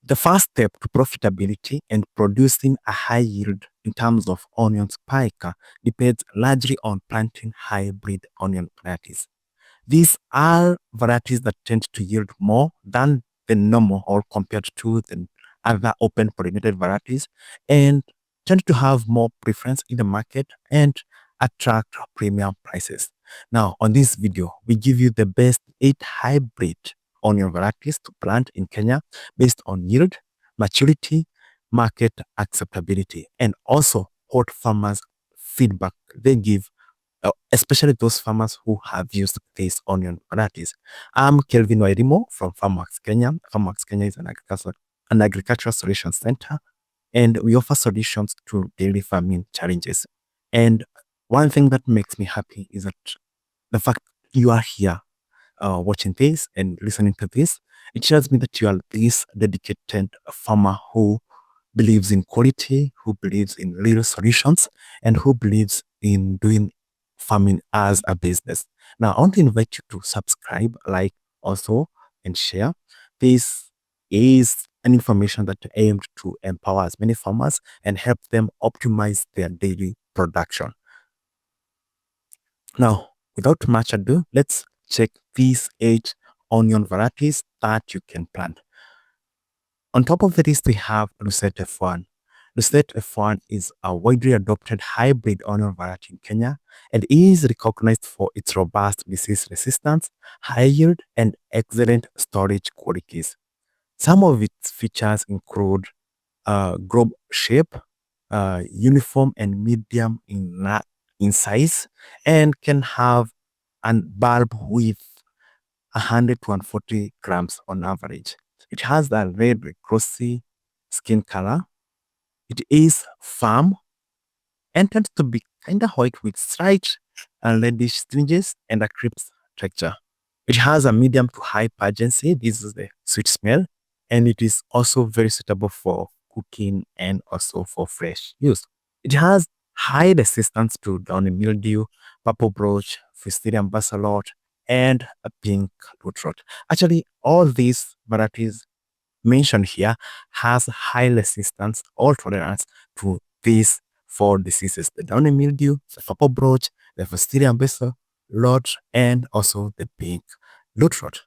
The first step to profitability and producing a high yield in terms of onions per acre depends largely on planting hybrid onion varieties. These are varieties that tend to yield more than the normal or compared to the other open pollinated varieties and tend to have more preference in the market and attract premium prices. Now, on this video, we give you the best 8 hybrid onion varieties to plant in Kenya based on yield, maturity, market acceptability, and also what farmers feedback they give, especially those farmers who have used these onion varieties. I'm Kelvin Wairimo from Farmax Kenya. Farmax Kenya is an agricultural solutions center, and we offer solutions to daily farming challenges. And one thing that makes me happy is that the fact you are here watching this and listening to this, it shows me that you are this dedicated farmer who believes in quality, who believes in real solutions, and who believes in doing farming as a business. Now, I want to invite you to subscribe, like, also, and share. This is an information that aimed to empower as many farmers and help them optimize their daily production. Now, without much ado, let's check these 8 onion varieties that you can plant. On top of the list, we have Lucet F1. Lucet F1 is a widely adopted hybrid onion variety in Kenya and is recognized for its robust disease resistance, high yield, and excellent storage qualities. Some of its features include globe shape, uniform and medium in size, and can have a bulb with 100 to 140 grams on average. It has a red glossy skin color. It is firm and tends to be kind of white with slight reddish tinges and a crisp texture. It has a medium to high pungency. This is the sweet smell, and it is also very suitable for cooking and also for fresh use. It has high resistance to downy mildew, purple brooch, Fusarium basalot, and a pink root rot. Actually, all these varieties mentioned here has high resistance or tolerance to these 4 diseases: the downy mildew, the purple brooch, the Fusarium basalot, and also the pink root rot.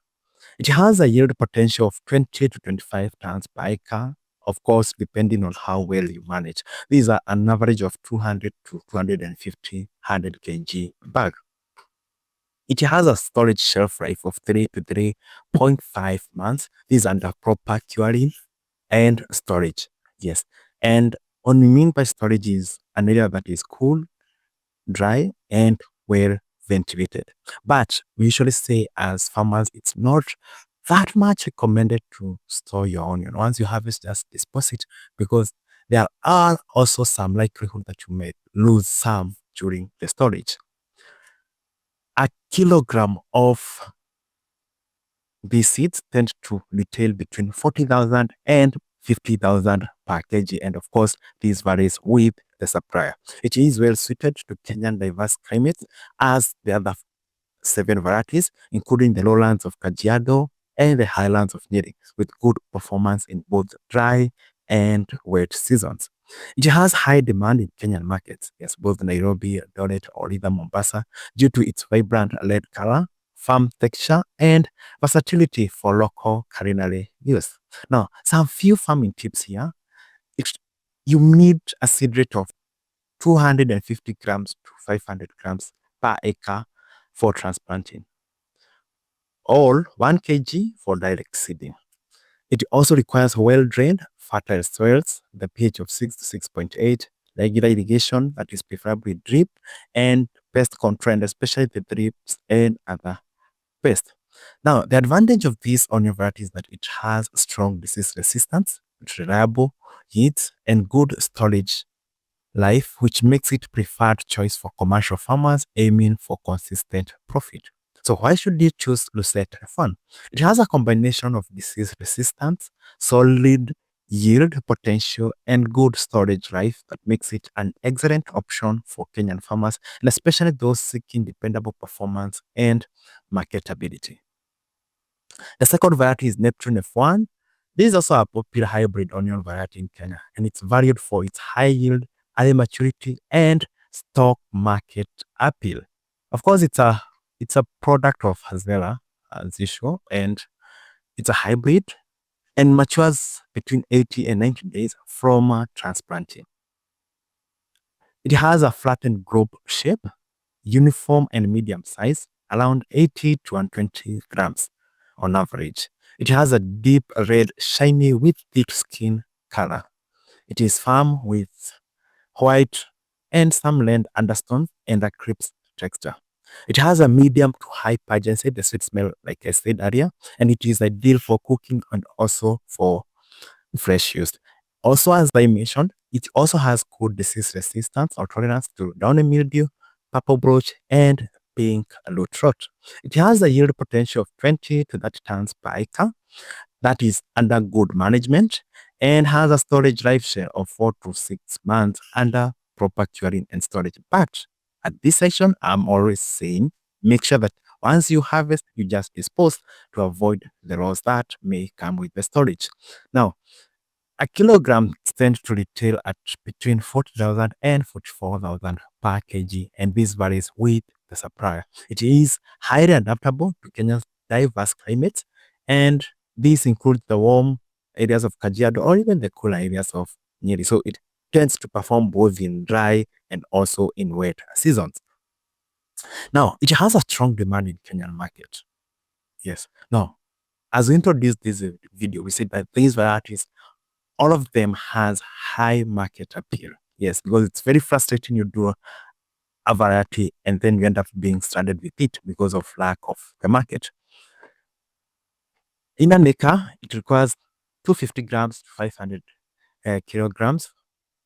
It has a yield potential of 20 to 25 tons per acre, of course, depending on how well you manage. These are an average of 200 to 250 100 kg bag. It has a storage shelf life of 3 to 3.5 months. This is under proper curing and storage. Yes. And what we mean by storage is an area that is cool, dry, and well ventilated. But we usually say as farmers, it's not that much recommended to store your onion. Once you harvest, just dispose it, because there are also some likelihood that you may lose some during the storage. A kilogram of these seeds tend to retail between 40,000 and 50,000 per kg. And of course, this varies with the supplier. It is well suited to Kenyan diverse climates as the other 7 varieties, including the lowlands of Kajiado and the highlands of Nyeri, with good performance in both dry and wet seasons. It has high demand in Kenyan markets, yes, both Nairobi, Eldoret, or even Mombasa, due to its vibrant red color, firm texture, and versatility for local culinary use. Now, some few farming tips here. You need a seed rate of 250 grams to 500 grams per acre for transplanting, or 1 kg for direct seeding. It also requires well-drained, fertile soils, the pH of 6 to 6.8, regular irrigation, that is preferably drip, and pest control, and especially the drips and other pests. Now, the advantage of this onion variety is that it has strong disease resistance, reliable yields, and good storage life, which makes it preferred choice for commercial farmers aiming for consistent profit. So why should you choose Lucet F1? It has a combination of disease resistance, solid yield potential, and good storage life that makes it an excellent option for Kenyan farmers, and especially those seeking dependable performance and marketability. The second variety is Neptune F1. This is also a popular hybrid onion variety in Kenya, and it's valued for its high yield, early maturity, and stock market appeal. Of course, it's a product of Hazela, as usual, and it's a hybrid and matures between 80 and 90 days from transplanting. It has a flattened globe shape, uniform and medium size, around 80 to 120 grams on average. It has a deep red, shiny with thick skin color. It is firm with white and some land undertone and a crisp texture. It has a medium to high pungency, the sweet smell, like I said earlier, and it is ideal for cooking and also for fresh use. Also, as I mentioned, it also has good disease resistance or tolerance to downy mildew, purple blotch, and pink root rot. It has a yield potential of 20 to 30 tons per acre. That is under good management and has a storage life share of 4 to 6 months under proper curing and storage. But at this section, I'm always saying make sure that once you harvest, you just dispose to avoid the loss that may come with the storage. Now, a kilogram tends to retail at between 40,000 and 44,000 per kg, and this varies with the supplier. It is highly adaptable to Kenya's diverse climate, and this includes the warm areas of Kajiado or even the cooler areas of Nyeri. So it tends to perform both in dry and also in wet seasons. Now, it has a strong demand in Kenyan market. Yes. Now, as we introduced this video, we said that these varieties all of them has high market appeal. Yes, because it's very frustrating you do a variety and then you end up being stranded with it because of lack of the market. In an acre, it requires 250 grams to 500 kilograms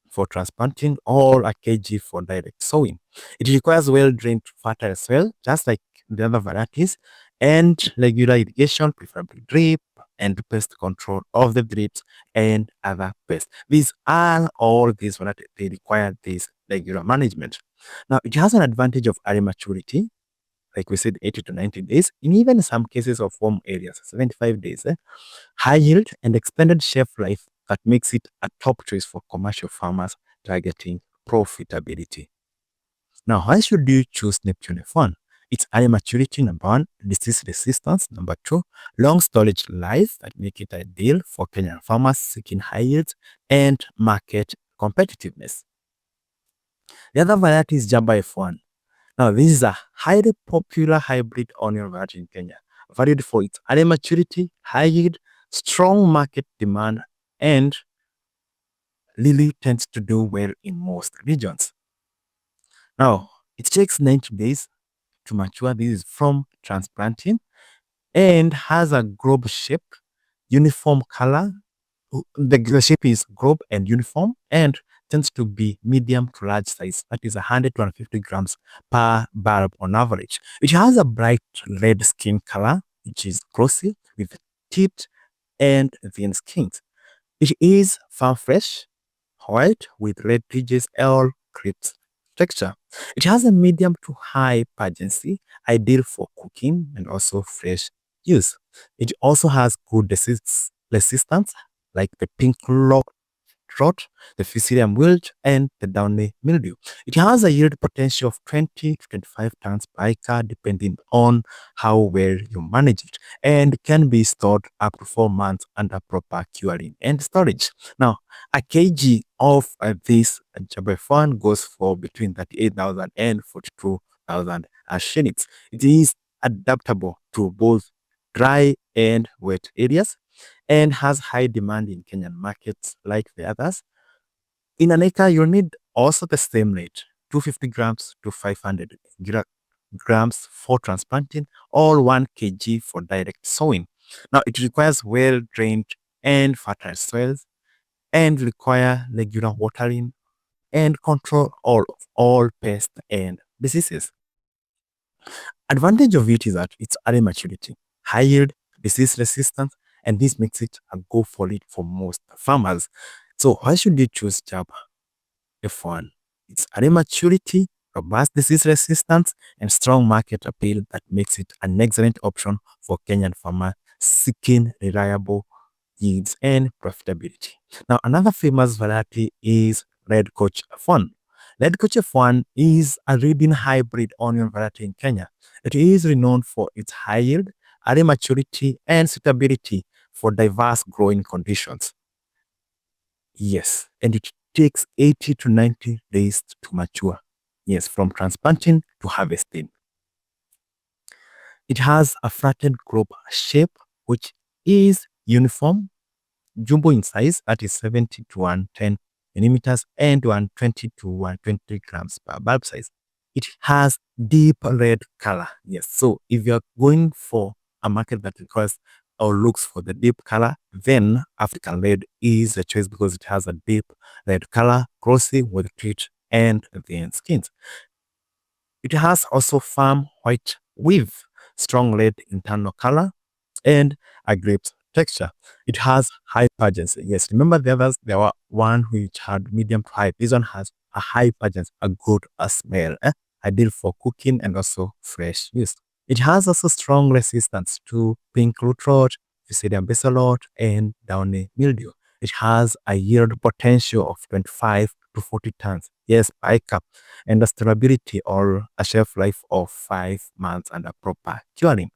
for transplanting or a kg for direct sowing. It requires well-drained fertile soil, just like the other varieties, and regular irrigation, preferably drip, and pest control of the drips and other pests. These are all these varieties, they require this regular management. Now, it has an advantage of early maturity, like we said, 80 to 90 days, in even some cases of warm areas, 75 days. High yield and extended shelf life that makes it a top choice for commercial farmers targeting profitability. Now, why should you choose Neptune F1? It's high maturity, number one, disease resistance, number two, long storage life that make it ideal for Kenyan farmers seeking high yields and market competitiveness. The other variety is Jaba F1. Now, this is a highly popular hybrid onion variety in Kenya, valued for its early maturity, high yield, strong market demand, and really tends to do well in most regions. Now, it takes 90 days to mature. This is from transplanting and has a globe shape, uniform color. The shape is globe and uniform and tends to be medium to large size. That is 100 to 150 grams per bulb on average. It has a bright red skin color, which is glossy with tipped and thin skins. It is farm fresh, white with red ridges, all crisp texture. It has a medium to high pungency, ideal for cooking and also fresh use. It also has good disease resistance, like the pink rot, the Fusarium wilt, and the downy mildew. It has a yield potential of 20 to 25 tons per acre, depending on how well you manage it, and can be stored up to 4 months under proper curing and storage. Now, a kg of this Jaba F1 goes for between 38,000 and 42,000 shillings. It is adaptable to both dry and wet areas and has high demand in Kenyan markets like the others. In an acre, you'll need also the same rate, 250 grams to 500 grams for transplanting or 1 kg for direct sowing. Now, it requires well-drained and fertile soils and require regular watering and control all pests and diseases. Advantage of it is that it's early maturity, high yield, disease resistance, and this makes it a go for it for most farmers. So why should you choose Jaba F1? It's early maturity, robust disease resistance, and strong market appeal that makes it an excellent option for Kenyan farmers seeking reliable yields, and profitability. Now, another famous variety is Red Coach F1. Red Coach F1 is a leading hybrid onion variety in Kenya. It is renowned for its high yield, early maturity, and suitability for diverse growing conditions. Yes, and it takes 80 to 90 days to mature. Yes, from transplanting to harvesting. It has a flattened globe shape, which is uniform, jumbo in size, that is 70 to 110 millimeters, and 120 to 120 grams per bulb size. It has deep red color. Yes, so if you're going for a market that requires or looks for the deep color, then African red is the choice because it has a deep red color, glossy with rich and thin skins. It has also firm white with strong red internal color and a grapes texture. It has high pungence. Yes, remember the others? There were one which had medium to high. This one has a high pungence, a good smell, ideal for cooking and also fresh use. It has also strong resistance to pink root rot, Physalia basalot, and downy mildew. It has a yield potential of 25 to 40 tons. Yes, per cup, and a storability or a shelf life of 5 months under proper curing.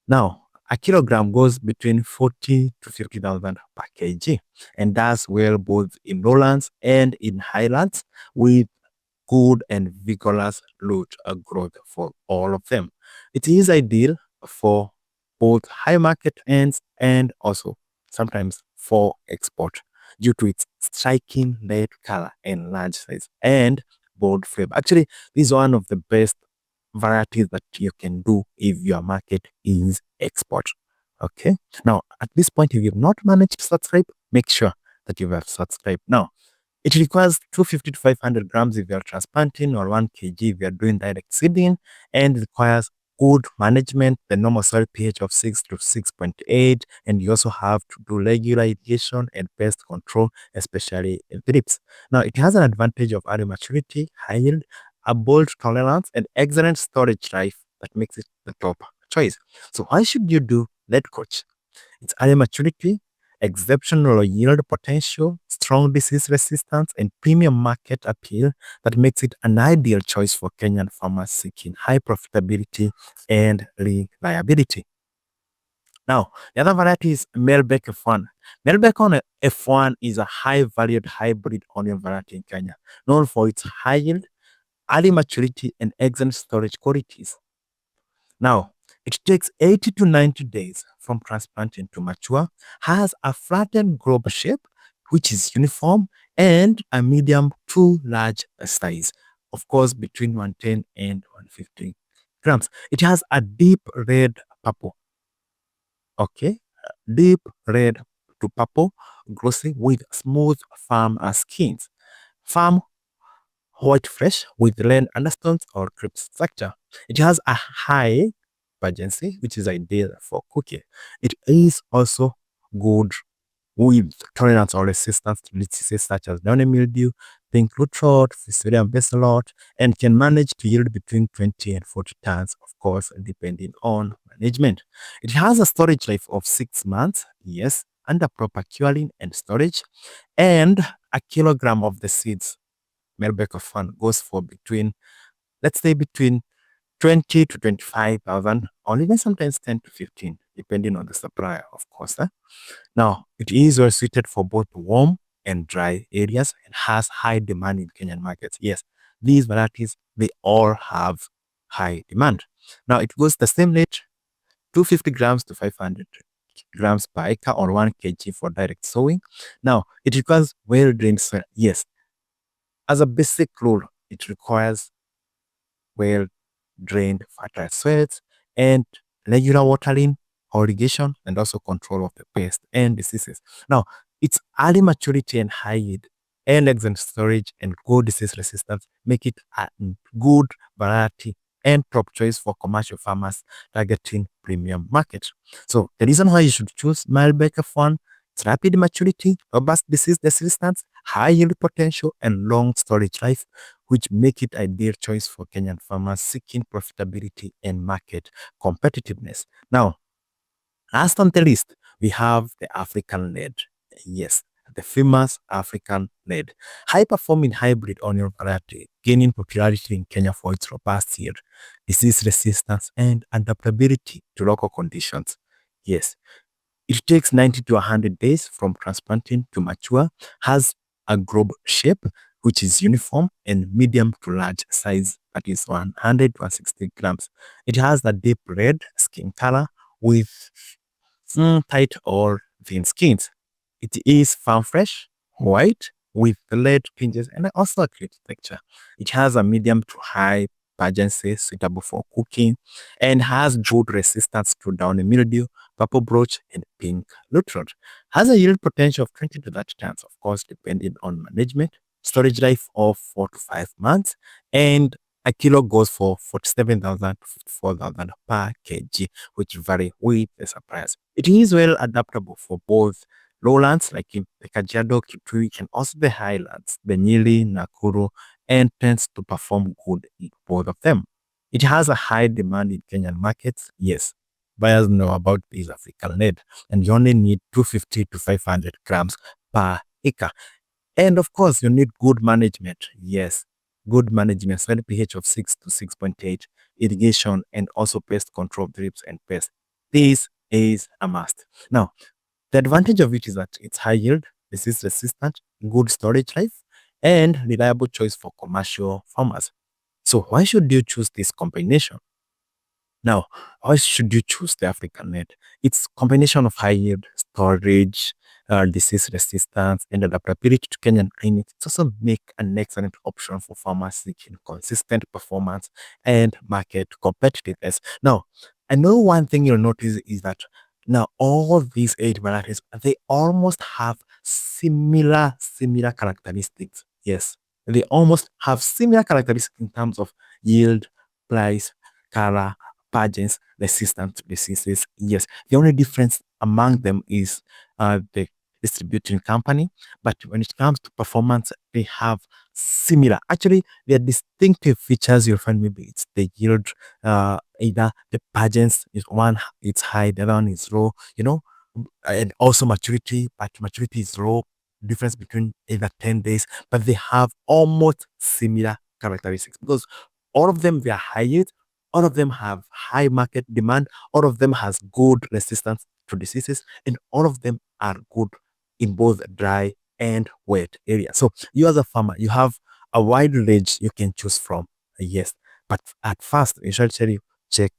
Now, a kilogram goes between 40 to 50,000 per kg, and does well both in lowlands and in highlands with good and vigorous root growth for all of them. It is ideal for both high market ends and also sometimes for export due to its striking red color and large size and bold flavor. Actually, this is one of the best varieties that you can do if your market is export. Okay. Now, at this point, if you've not managed to subscribe, make sure that you have subscribed. Now, it requires 250 to 500 grams if you're transplanting or 1 kg if you're doing direct seeding, and requires good management, the normal soil pH of 6 to 6.8, and you also have to do regular irrigation and pest control, especially drips. Now, it has an advantage of early maturity, high yield, a bold tolerance, and excellent storage life that makes it the top choice. So why should you do lead coach? Its early maturity, exceptional yield potential, strong disease resistance, and premium market appeal that makes it an ideal choice for Kenyan farmers seeking high profitability and reliability. Now, the other variety is Melbeck F1. Melbeck F1 is a high-valued hybrid onion variety in Kenya, known for its high yield, early maturity, and excellent storage qualities. Now, it takes 80 to 90 days from transplanting to mature, has a flattened globe shape, which is uniform, and a medium to large size. Of course, between 110 and 150 grams. It has a deep red purple. Okay, deep red to purple, glossy with smooth, firm skins. Firm white fresh with land understones or crisp structure. It has a high pungency, which is ideal for cooking. It is also good with tolerance or resistance to diseases such as downy mildew, pink root rot, Physalia basalot, and can manage to yield between 20 and 40 tons, of course, depending on management. It has a storage life of 6 months, yes, under proper curing and storage, and a kilogram of the seeds Melbeck F1 goes for between, let's say, between 20 to 25,000, or even sometimes 10 to 15, depending on the supplier, of course. Now, it is well suited for both warm and dry areas and has high demand in Kenyan markets. Yes, these varieties, they all have high demand. Now, it goes the same rate, 250 grams to 500 grams per acre or 1 kg for direct sowing. Now, it requires well-drained soil. Yes, as a basic rule, it requires well drained fertile soils and regular watering, irrigation, and also control of the pests and diseases. Now, its early maturity and high yield and excellent storage and good disease resistance make it a good variety and top choice for commercial farmers targeting premium market. So the reason why you should choose Melbeck F1, its rapid maturity, robust disease resistance, high yield potential, and long storage life, which make it ideal choice for Kenyan farmers seeking profitability and market competitiveness. Now, last on the list, we have the African red. Yes, the famous African red. High-performing hybrid onion variety, gaining popularity in Kenya for its robust yield, disease resistance, and adaptability to local conditions. Yes, it takes 90 to 100 days from transplanting to mature, has a globe shape, which is uniform and medium to large size, that is 100 to 160 grams. It has a deep red skin color with tight or thin skins. It is farm fresh, white, with red tinges and also a clear texture. It has a medium to high pageancy suitable for cooking and has drought resistance to downy mildew, purple brooch, and pink lutrot. Has a yield potential of 20 to 30 tons, of course, depending on management. Storage life of 4 to 5 months, and a kilo goes for 47,000 to 54,000 per kg, which vary with the suppliers. It is well adaptable for both lowlands like in the Kajiado, Kitui, and also the highlands, the Nyeri, Nakuru, and tends to perform good in both of them. It has a high demand in Kenyan markets. Yes, buyers know about this African red, and you only need 250 to 500 grams per acre. And of course, you need good management. Yes, good management, soil pH of 6 to 6.8, irrigation, and also pest control, drips and pests. This is a must. Now, the advantage of it is that it's high yield, disease resistant, good storage life, and reliable choice for commercial farmers. So why should you choose this combination? Now, why should you choose the African net? It's combination of high yield, storage, disease resistance, and adaptability to Kenyan climates. It also make an excellent option for farmers seeking consistent performance and market competitiveness. Now, I know one thing you'll notice is that now all these eight varieties, they almost have similar characteristics. Yes, they almost have similar characteristics in terms of yield, price, color, pathogens resistant to diseases. Yes, the only difference among them is the distributing company. But when it comes to performance, they have similar. Actually, their distinctive features you'll find maybe it's the yield, either the pathogens is one, it's high, the other one is low, and also maturity, but maturity is low. Difference between either 10 days, but they have almost similar characteristics because all of them they are high yield, all of them have high market demand, all of them has good resistance to diseases, and all of them are good in both dry and wet areas. So you as a farmer, you have a wide range you can choose from. Yes, but at first, you should check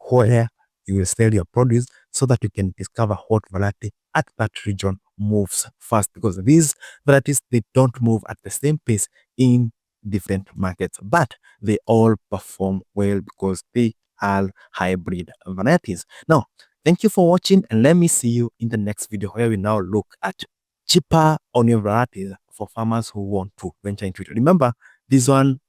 where you will sell your produce so that you can discover what variety at that region moves fast, because these varieties they don't move at the same pace in different markets, but they all perform well because they are hybrid varieties. Now, thank you for watching, and let me see you in the next video where we now look at cheaper onion varieties for farmers who want to venture into it. Remember, this one,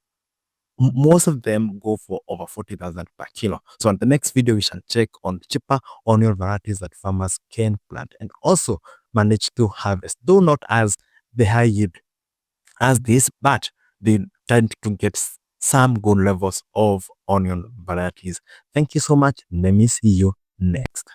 most of them go for over 40,000 per kilo. So on the next video, we shall check on cheaper onion varieties that farmers can plant and also manage to harvest, though not as the high yield as this, but they tend to get some good levels of onion varieties. Thank you so much. Let me see you next.